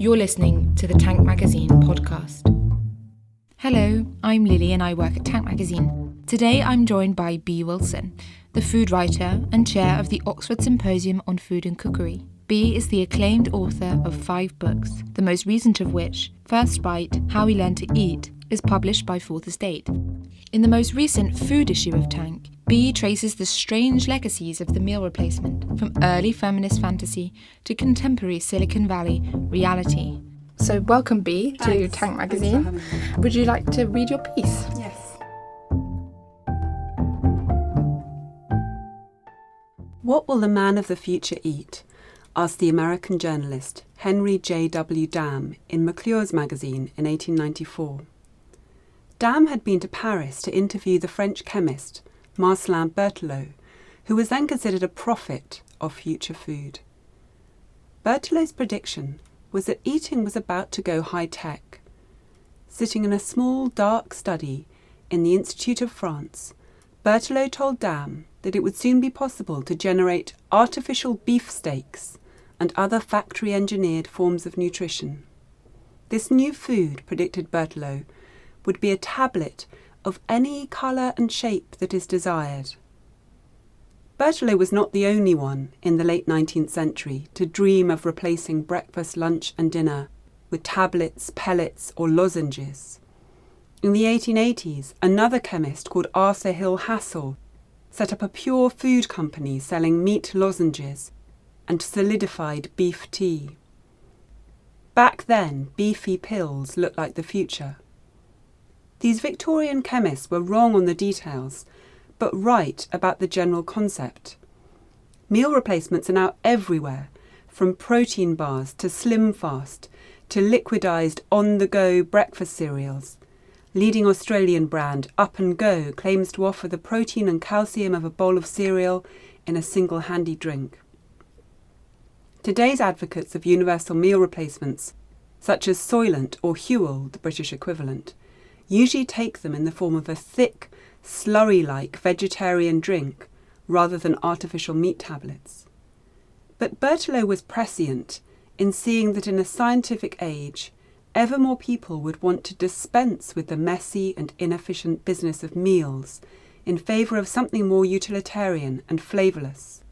You're listening to the Tank Magazine podcast. Hello, I'm Lily and I work at Tank Magazine. Today I'm joined by Bea Wilson, the food writer and chair of the Oxford Symposium on Food and Cookery. Bea is the acclaimed author of 5 books, the most recent of which, First Bite, How We Learned to Eat, is published by Fourth Estate. In the most recent food issue of Tank, Bea traces the strange legacies of the meal replacement, from early feminist fantasy to contemporary Silicon Valley reality. So welcome, Bea, to Tank Magazine. Would you like to read your piece? Yes. What will the man of the future eat? Asked the American journalist Henry J.W. Dam in McClure's magazine in 1894. Dam had been to Paris to interview the French chemist Marcellin Berthelot, who was then considered a prophet of future food. Berthelot's prediction was that eating was about to go high-tech. Sitting in a small, dark study in the Institute of France, Berthelot told Dam that it would soon be possible to generate artificial beefsteaks and other factory-engineered forms of nutrition. This new food, predicted Berthelot, would be a tablet of any colour and shape that is desired. Berthelot was not the only one in the late 19th century to dream of replacing breakfast, lunch and dinner with tablets, pellets or lozenges. In the 1880s, another chemist called Arthur Hill Hassell set up a pure food company selling meat lozenges and solidified beef tea. Back then, beefy pills looked like the future. These Victorian chemists were wrong on the details, but right about the general concept. Meal replacements are now everywhere, from protein bars to Slim Fast to liquidized on-the-go breakfast cereals. Leading Australian brand Up and Go claims to offer the protein and calcium of a bowl of cereal in a single handy drink. Today's advocates of universal meal replacements, such as Soylent or Huel, the British equivalent, usually take them in the form of a thick, slurry-like vegetarian drink rather than artificial meat tablets. But Berthelot was prescient in seeing that in a scientific age, ever more people would want to dispense with the messy and inefficient business of meals in favour of something more utilitarian and flavourless.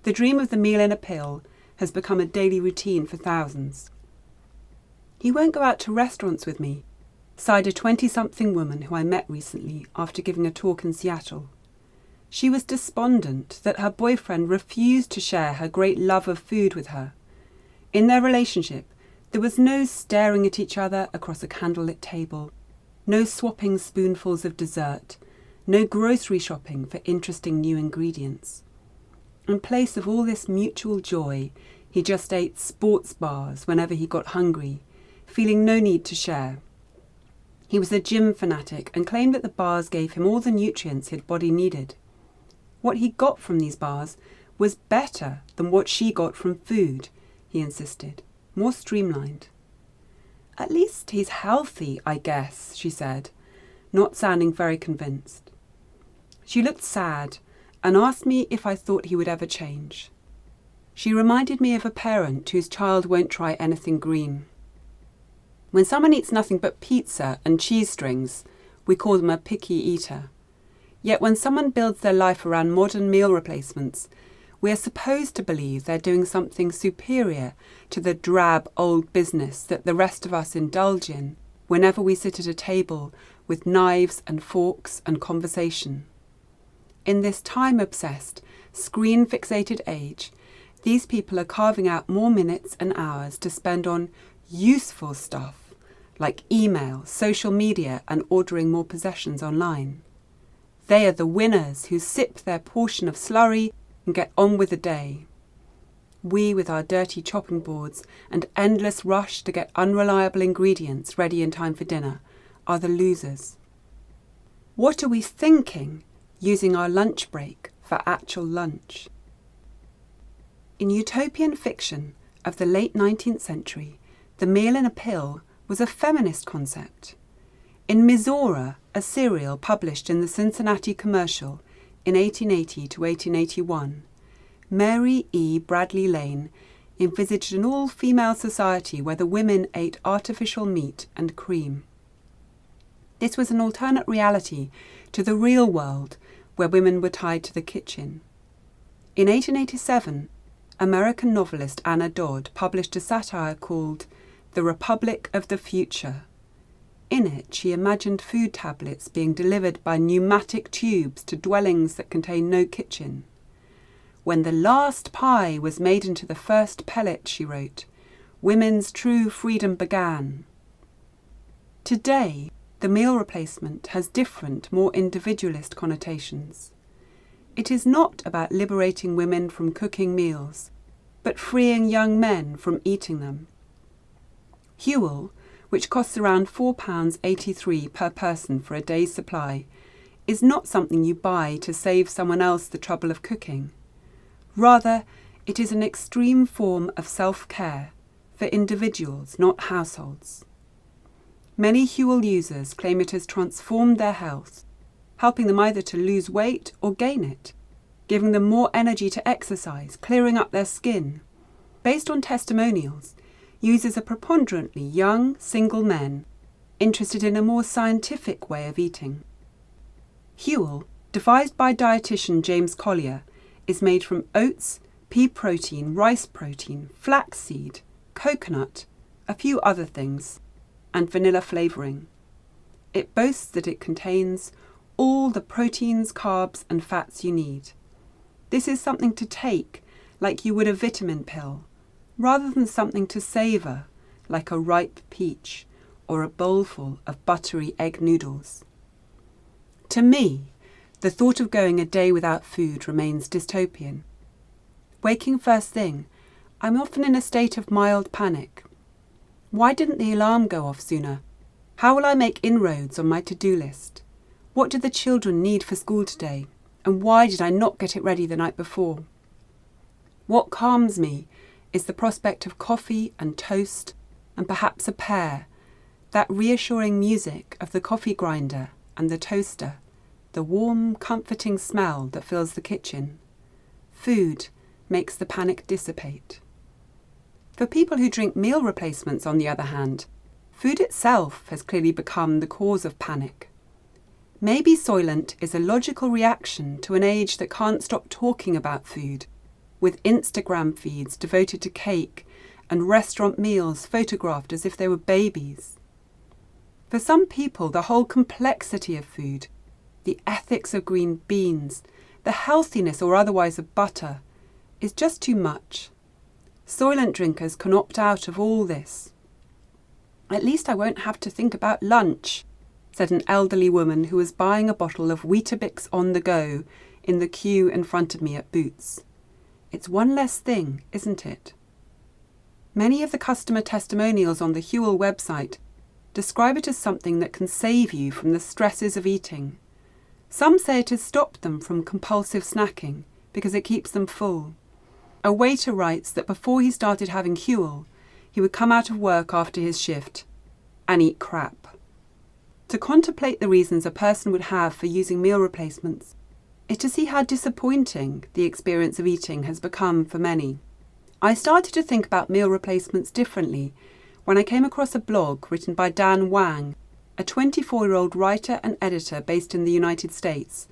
The dream of the meal in a pill has become a daily routine for thousands. "He won't go out to restaurants with me," sighed a 20-something woman who I met recently after giving a talk in Seattle. She was despondent that her boyfriend refused to share her great love of food with her. In their relationship, there was no staring at each other across a candlelit table, no swapping spoonfuls of dessert, no grocery shopping for interesting new ingredients. In place of all this mutual joy, he just ate sports bars whenever he got hungry, feeling no need to share. He was a gym fanatic and claimed that the bars gave him all the nutrients his body needed. What he got from these bars was better than what she got from food, he insisted, more streamlined. "At least he's healthy, I guess," she said, not sounding very convinced. She looked sad and asked me if I thought he would ever change. She reminded me of a parent whose child won't try anything green. When someone eats nothing but pizza and cheese strings, we call them a picky eater. Yet when someone builds their life around modern meal replacements, we are supposed to believe they're doing something superior to the drab old business that the rest of us indulge in whenever we sit at a table with knives and forks and conversation. In this time-obsessed, screen-fixated age, these people are carving out more minutes and hours to spend on useful stuff like email, social media and ordering more possessions online. They are the winners who sip their portion of slurry and get on with the day. We, with our dirty chopping boards and endless rush to get unreliable ingredients ready in time for dinner, are the losers. What are we thinking, using our lunch break for actual lunch? In utopian fiction of the late 19th century, the meal in a pill was a feminist concept. In Mizora, a serial published in the Cincinnati Commercial in 1880 to 1881, Mary E. Bradley Lane envisaged an all-female society where the women ate artificial meat and cream. This was an alternate reality to the real world where women were tied to the kitchen. In 1887, American novelist Anna Dodd published a satire called The Republic of the Future. In it, she imagined food tablets being delivered by pneumatic tubes to dwellings that contain no kitchen. When the last pie was made into the first pellet, she wrote, women's true freedom began. Today, the meal replacement has different, more individualist connotations. It is not about liberating women from cooking meals, but freeing young men from eating them. Huel, which costs around £4.83 per person for a day's supply, is not something you buy to save someone else the trouble of cooking. Rather, it is an extreme form of self-care for individuals, not households. Many Huel users claim it has transformed their health, helping them either to lose weight or gain it, giving them more energy to exercise, clearing up their skin. Based on testimonials, users are preponderantly young, single men, interested in a more scientific way of eating. Huel, devised by dietitian James Collier, is made from oats, pea protein, rice protein, flaxseed, coconut, a few other things, and vanilla flavouring. It boasts that it contains all the proteins, carbs and fats you need. This is something to take, like you would a vitamin pill, rather than something to savour, like a ripe peach or a bowlful of buttery egg noodles. To me, the thought of going a day without food remains dystopian. Waking first thing, I'm often in a state of mild panic. Why didn't the alarm go off sooner? How will I make inroads on my to-do list? What do the children need for school today? And why did I not get it ready the night before? What calms me is the prospect of coffee and toast and perhaps a pear, that reassuring music of the coffee grinder and the toaster, the warm, comforting smell that fills the kitchen. Food makes the panic dissipate. For people who drink meal replacements, on the other hand, food itself has clearly become the cause of panic. Maybe Soylent is a logical reaction to an age that can't stop talking about food, with Instagram feeds devoted to cake and restaurant meals photographed as if they were babies. For some people, the whole complexity of food, the ethics of green beans, the healthiness or otherwise of butter, is just too much. Soylent drinkers can opt out of all this. At least I won't have to think about lunch, said an elderly woman who was buying a bottle of Weetabix on the go in the queue in front of me at Boots. It's one less thing, isn't it? Many of the customer testimonials on the Huel website describe it as something that can save you from the stresses of eating. Some say it has stopped them from compulsive snacking because it keeps them full. A waiter writes that before he started having Huel, he would come out of work after his shift and eat crap. To contemplate the reasons a person would have for using meal replacements is to see how disappointing the experience of eating has become for many. I started to think about meal replacements differently when I came across a blog written by Dan Wang, a 24-year-old writer and editor based in the United States,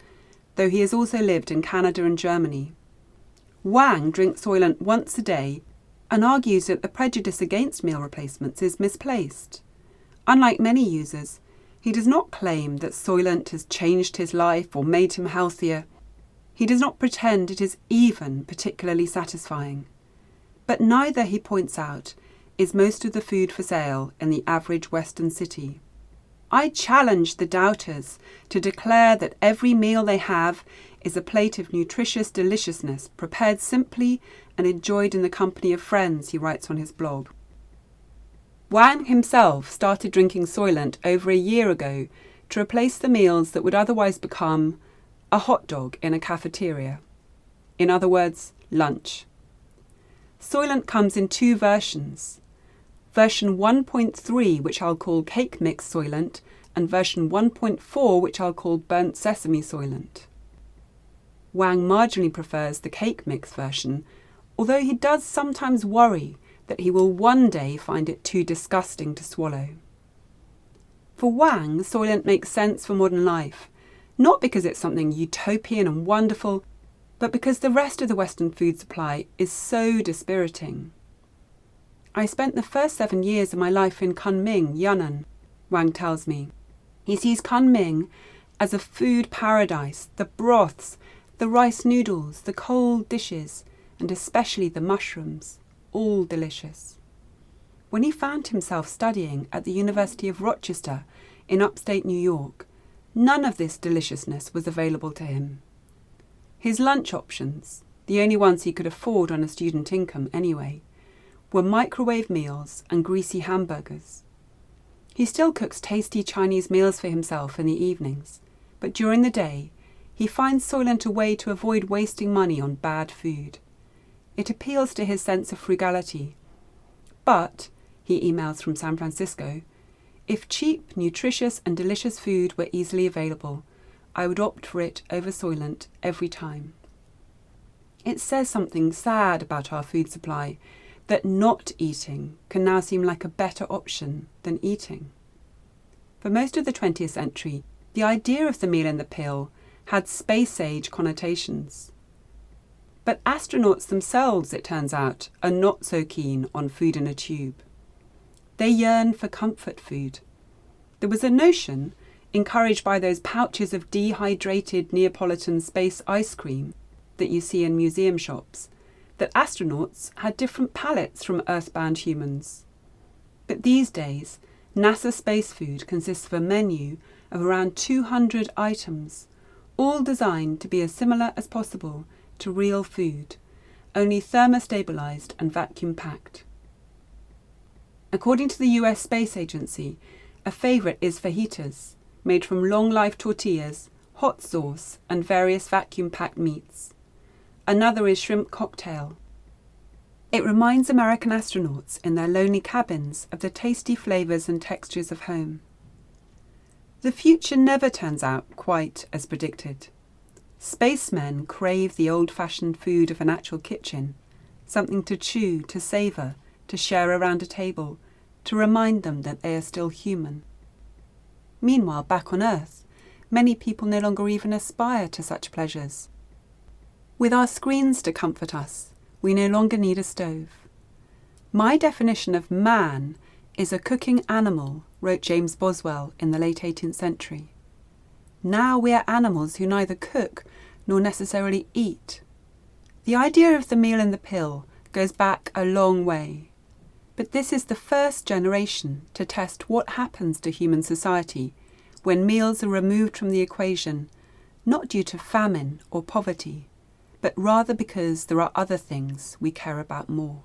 though he has also lived in Canada and Germany. Wang drinks Soylent once a day and argues that the prejudice against meal replacements is misplaced. Unlike many users, he does not claim that Soylent has changed his life or made him healthier. He does not pretend it is even particularly satisfying. But neither, he points out, is most of the food for sale in the average Western city. I challenge the doubters to declare that every meal they have is a plate of nutritious deliciousness prepared simply and enjoyed in the company of friends, he writes on his blog. Wang himself started drinking Soylent over a year ago to replace the meals that would otherwise become a hot dog in a cafeteria. In other words, lunch. Soylent comes in two versions. Version 1.3, which I'll call Cake Mix Soylent, and version 1.4, which I'll call Burnt Sesame Soylent. Wang marginally prefers the Cake Mix version, although he does sometimes worry that he will one day find it too disgusting to swallow. For Wang, Soylent makes sense for modern life, not because it's something utopian and wonderful, but because the rest of the Western food supply is so dispiriting. I spent the first 7 years of my life in Kunming, Yunnan, Wang tells me. He sees Kunming as a food paradise, the broths, the rice noodles, the cold dishes, and especially the mushrooms, all delicious. When he found himself studying at the University of Rochester in upstate New York, none of this deliciousness was available to him. His lunch options, the only ones he could afford on a student income anyway, were microwave meals and greasy hamburgers. He still cooks tasty Chinese meals for himself in the evenings, but during the day, he finds Soylent a way to avoid wasting money on bad food. It appeals to his sense of frugality. But, he emails from San Francisco, if cheap, nutritious and delicious food were easily available, I would opt for it over Soylent every time. It says something sad about our food supply, that not eating can now seem like a better option than eating. For most of the 20th century, the idea of the meal in the pill had space-age connotations. But astronauts themselves, it turns out, are not so keen on food in a tube. They yearn for comfort food. There was a notion, encouraged by those pouches of dehydrated Neapolitan space ice cream that you see in museum shops, that astronauts had different palates from Earthbound humans. But these days, NASA space food consists of a menu of around 200 items, all designed to be as similar as possible to real food, only thermostabilised and vacuum-packed. According to the US Space Agency, a favourite is fajitas, made from long-life tortillas, hot sauce and various vacuum-packed meats. Another is shrimp cocktail. It reminds American astronauts in their lonely cabins of the tasty flavours and textures of home. The future never turns out quite as predicted. Spacemen crave the old-fashioned food of an actual kitchen, something to chew, to savour, to share around a table, to remind them that they are still human. Meanwhile, back on Earth, many people no longer even aspire to such pleasures. With our screens to comfort us, we no longer need a stove. My definition of man is a cooking animal, wrote James Boswell in the late 18th century. Now we are animals who neither cook nor necessarily eat. The idea of the meal in the pill goes back a long way. But this is the first generation to test what happens to human society when meals are removed from the equation, not due to famine or poverty, but rather because there are other things we care about more.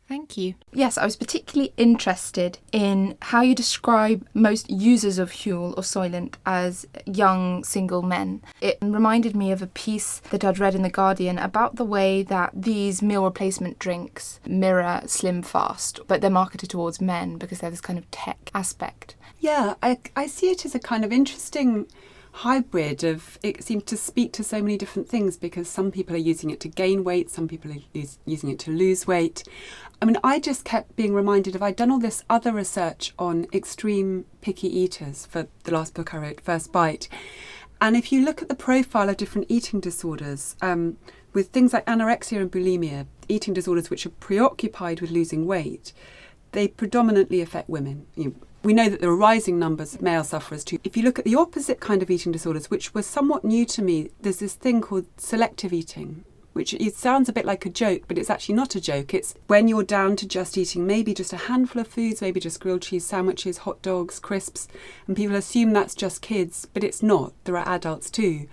Thank you. Yes, I was particularly interested in how you describe most users of Huel or Soylent as young single men. It reminded me of a piece that I'd read in The Guardian about the way that these meal replacement drinks mirror Slim Fast, but they're marketed towards men because they're this kind of tech aspect. Yeah, I see it as a kind of interesting hybrid of, it seems to speak to so many different things because some people are using it to gain weight, some people are using it to lose weight. I mean, I just kept being reminded of, I'd done all this other research on extreme picky eaters for the last book I wrote, First Bite. And if you look at the profile of different eating disorders, with things like anorexia and bulimia, eating disorders which are preoccupied with losing weight, they predominantly affect women. We know that there are rising numbers of male sufferers too. If you look at the opposite kind of eating disorders, which was somewhat new to me, there's this thing called selective eating, which it sounds a bit like a joke, but it's actually not a joke. It's when you're down to just eating maybe just a handful of foods, maybe just grilled cheese sandwiches, hot dogs, crisps, and people assume that's just kids, but it's not. There are adults too.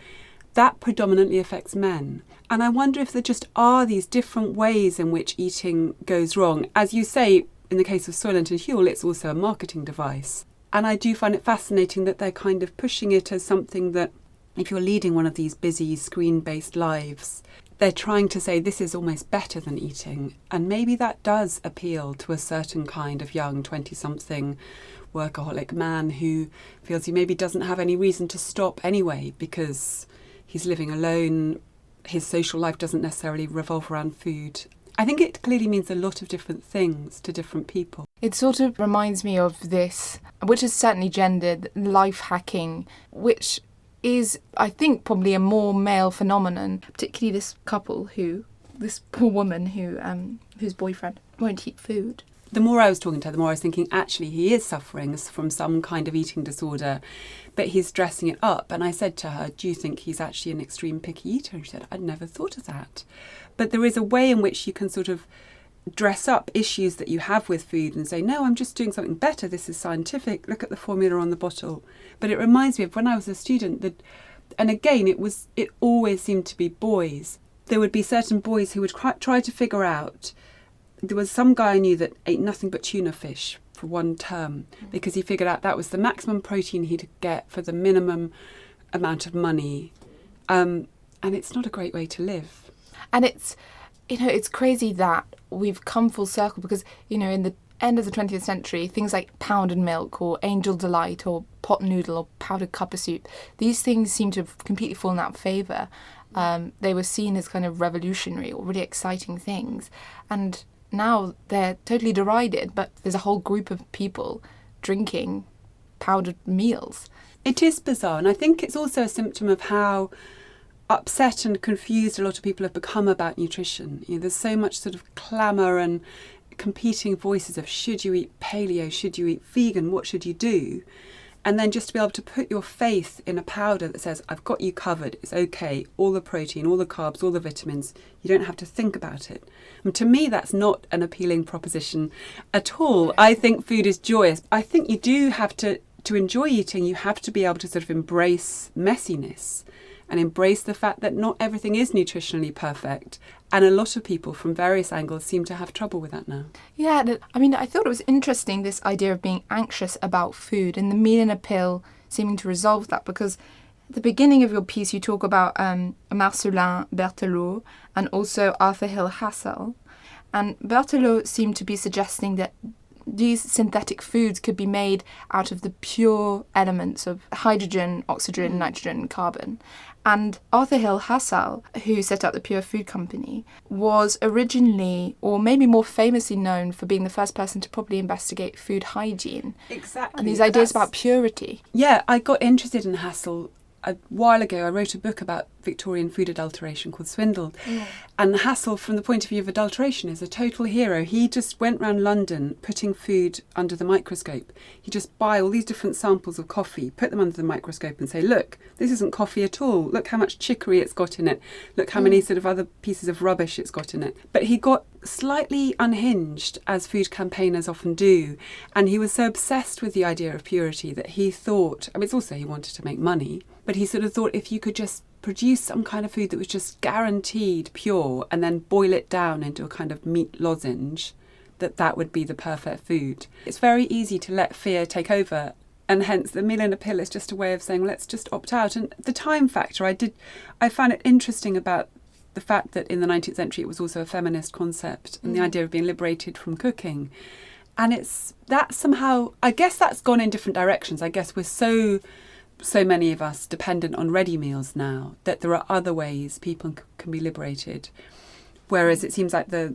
That predominantly affects men. And I wonder if there just are these different ways in which eating goes wrong. As you say, in the case of Soylent and Huel, it's also a marketing device. And I do find it fascinating that they're kind of pushing it as something that, if you're leading one of these busy screen-based lives, they're trying to say this is almost better than eating. And maybe that does appeal to a certain kind of young 20-something workaholic man who feels he maybe doesn't have any reason to stop anyway because he's living alone, his social life doesn't necessarily revolve around food. I think it clearly means a lot of different things to different people. It sort of reminds me of this, which is certainly gendered, life hacking, which is, I think, probably a more male phenomenon, particularly this poor woman whose boyfriend won't eat food. The more I was talking to her, the more I was thinking, actually, he is suffering from some kind of eating disorder, but he's dressing it up. And I said to her, do you think he's actually an extreme picky eater? And she said, I'd never thought of that. But there is a way in which you can sort of dress up issues that you have with food and say, no, I'm just doing something better. This is scientific. Look at the formula on the bottle. But it reminds me of when I was a student that, and again, it always seemed to be boys. There would be certain boys who would try to figure out. There was some guy I knew that ate nothing but tuna fish for one term because he figured out that was the maximum protein he'd get for the minimum amount of money. And it's not a great way to live. And it's crazy that we've come full circle because, in the end of the 20th century, things like pounded milk or Angel Delight or pot noodle or powdered cuppa soup, these things seem to have completely fallen out of favour. They were seen as kind of revolutionary or really exciting things. And now they're totally derided, but there's a whole group of people drinking powdered meals. It is bizarre, and I think it's also a symptom of how upset and confused a lot of people have become about nutrition. There's so much sort of clamour and competing voices of should you eat paleo, should you eat vegan, what should you do? And then just to be able to put your faith in a powder that says, I've got you covered, it's okay, all the protein, all the carbs, all the vitamins, you don't have to think about it. And to me, that's not an appealing proposition at all. I think food is joyous. I think you do have to enjoy eating, you have to be able to sort of embrace messiness and embrace the fact that not everything is nutritionally perfect. And a lot of people from various angles seem to have trouble with that now. Yeah, I thought it was interesting, this idea of being anxious about food and the meal in a pill seeming to resolve that, because at the beginning of your piece you talk about Marcelin Berthelot and also Arthur Hill Hassel. And Berthelot seemed to be suggesting that these synthetic foods could be made out of the pure elements of hydrogen, oxygen, nitrogen, and carbon. And Arthur Hill Hassel, who set up the Pure Food Company, was originally, or maybe more famously known for being the first person to properly investigate food hygiene. Exactly. And these ideas about purity. Yeah, I got interested in Hassel a while ago. I wrote a book about Victorian food adulteration called Swindled. And Hassel, from the point of view of adulteration, is a total hero. He just went around London putting food under the microscope. He'd just buy all these different samples of coffee, put them under the microscope and say, look, this isn't coffee at all. Look how much chicory it's got in it. Look how many sort of other pieces of rubbish it's got in it. But he got slightly unhinged, as food campaigners often do. And he was so obsessed with the idea of purity that he thought, it's also he wanted to make money, but he sort of thought if you could just produce some kind of food that was just guaranteed pure and then boil it down into a kind of meat lozenge, that would be the perfect food. It's very easy to let fear take over, and hence the meal in a pill is just a way of saying, let's just opt out. And the time factor, I found it interesting about the fact that in the 19th century it was also a feminist concept and the idea of being liberated from cooking. And that somehow, I guess that's gone in different directions. I guess we're so many of us dependent on ready meals now that there are other ways people can be liberated. Whereas it seems like the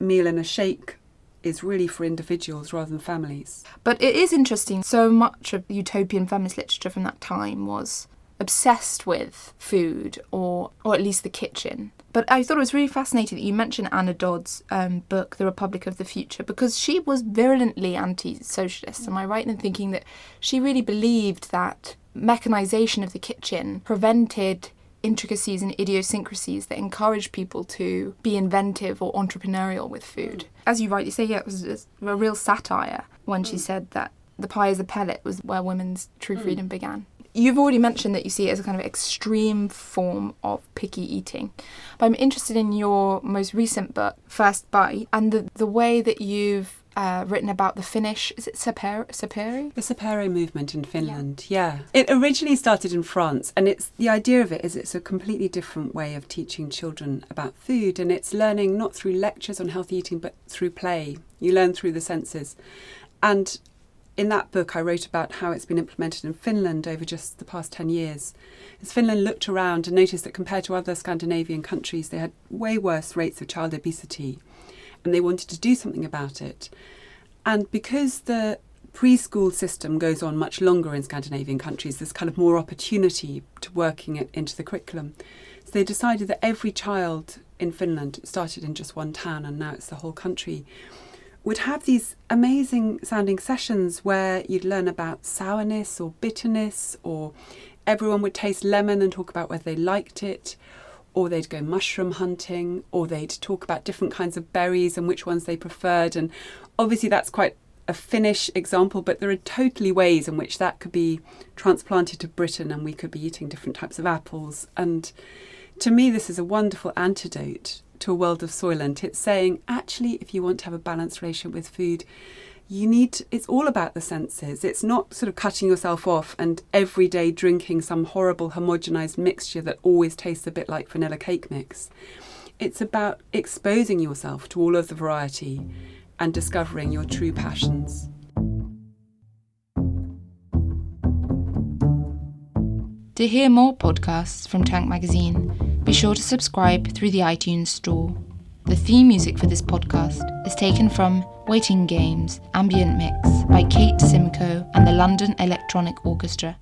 meal in a shake is really for individuals rather than families. But it is interesting, so much of utopian feminist literature from that time was obsessed with food or at least the kitchen. But I thought it was really fascinating that you mentioned Anna Dodd's book, The Republic of the Future, because she was virulently anti-socialist. Am I right in thinking that she really believed that mechanisation of the kitchen prevented intricacies and idiosyncrasies that encouraged people to be inventive or entrepreneurial with food? As you rightly say, yeah, it was a real satire when she said that the pie as a pellet was where women's true freedom began. You've already mentioned that you see it as a kind of extreme form of picky eating. But I'm interested in your most recent book, First Bite, and the way that you've written about the Finnish, is it sapere? The sapere movement in Finland, yeah. It originally started in France, and the idea of it is it's a completely different way of teaching children about food, and it's learning not through lectures on healthy eating, but through play. You learn through the senses. And in that book, I wrote about how it's been implemented in Finland over just the past 10 years. As Finland looked around and noticed that compared to other Scandinavian countries, they had way worse rates of child obesity, and they wanted to do something about it. And because the preschool system goes on much longer in Scandinavian countries, there's kind of more opportunity to working it into the curriculum. So they decided that every child in Finland, started in just one town and now it's the whole country, would have these amazing sounding sessions where you'd learn about sourness or bitterness, or everyone would taste lemon and talk about whether they liked it, or they'd go mushroom hunting, or they'd talk about different kinds of berries and which ones they preferred. And obviously that's quite a Finnish example, but there are totally ways in which that could be transplanted to Britain and we could be eating different types of apples. And to me, this is a wonderful antidote to a world of Soylent. It's saying, actually, if you want to have a balanced relationship with food, it's all about the senses. It's not sort of cutting yourself off and every day drinking some horrible homogenized mixture that always tastes a bit like vanilla cake mix. It's about exposing yourself to all of the variety and discovering your true passions. To hear more podcasts from Tank Magazine, be sure to subscribe through the iTunes store. The theme music for this podcast is taken from Waiting Games Ambient Mix by Kate Simcoe and the London Electronic Orchestra.